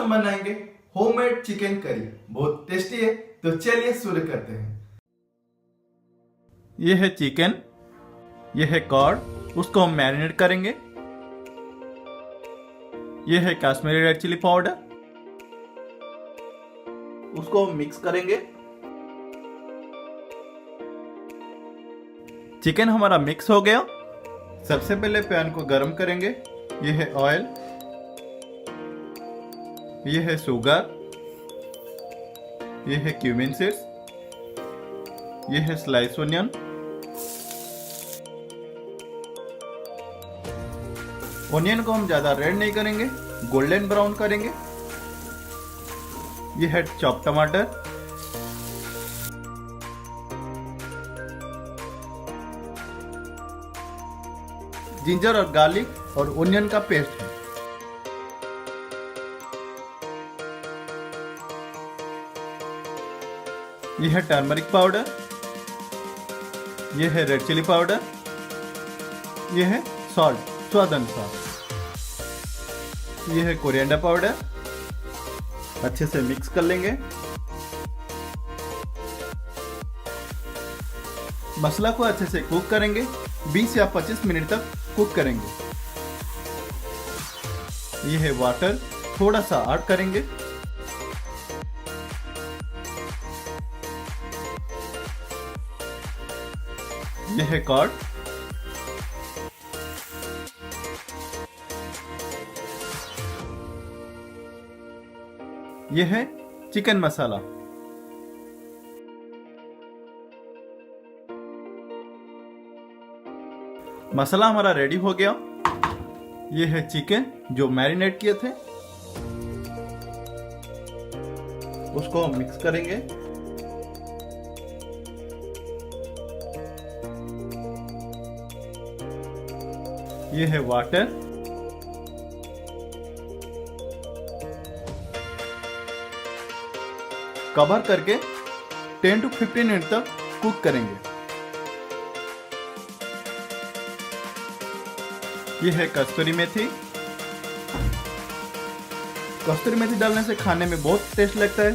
हम बनाएंगे homemade chicken curry. बहुत टेस्टी है, तो चलिए शुरू करते हैं। ये है चिकन, ये है कॉर्ड, उसको हम मैरिनेट करेंगे। ये है कश्मीरी रेड चिली पाउडर, उसको हम मिक्स करेंगे। चिकन हमारा मिक्स हो गया। सबसे पहले पैन को गरम करेंगे। ये है ऑयल, ये है शुगर, ये है क्यूमिन सीड्स, ये है स्लाइस ओनियन, ओनियन को हम ज्यादा रेड नहीं करेंगे, गोल्डन ब्राउन करेंगे। ये है चॉप टमाटर, जिंजर और गार्लिक और ओनियन का पेस्ट है। यह है टर्मरिक पाउडर, यह है रेड चिली पाउडर, यह है सॉल्ट स्वाद अनुसार, यह है कोरिएंडर पाउडर। अच्छे से मिक्स कर लेंगे। मसाला को अच्छे से कुक करेंगे। 20 या 25 मिनट तक कुक करेंगे। यह है वाटर, थोड़ा सा ऐड करेंगे। यह है कॉर्ड, यह है चिकन मसाला। मसाला हमारा रेडी हो गया। यह है चिकन जो मैरिनेट किए थे, उसको हम मिक्स करेंगे। यह है वाटर, कवर करके 10 to 15 मिनट तक कुक करेंगे। यह है कस्तूरी मेथी। कस्तूरी मेथी डालने से खाने में बहुत टेस्ट लगता है।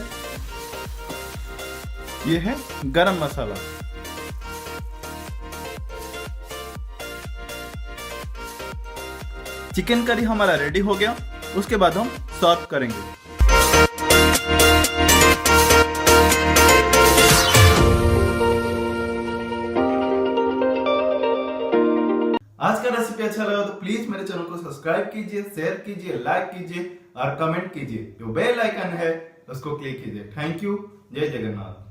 यह है गरम मसाला। चिकन करी हमारा रेडी हो गया। उसके बाद हम सर्व करेंगे। आज का रेसिपी अच्छा लगा तो प्लीज मेरे चैनल को सब्सक्राइब कीजिए, शेयर कीजिए, लाइक कीजिए और कमेंट कीजिए। जो बेल आइकन है उसको क्लिक कीजिए। Thank you. जय जगन्नाथ।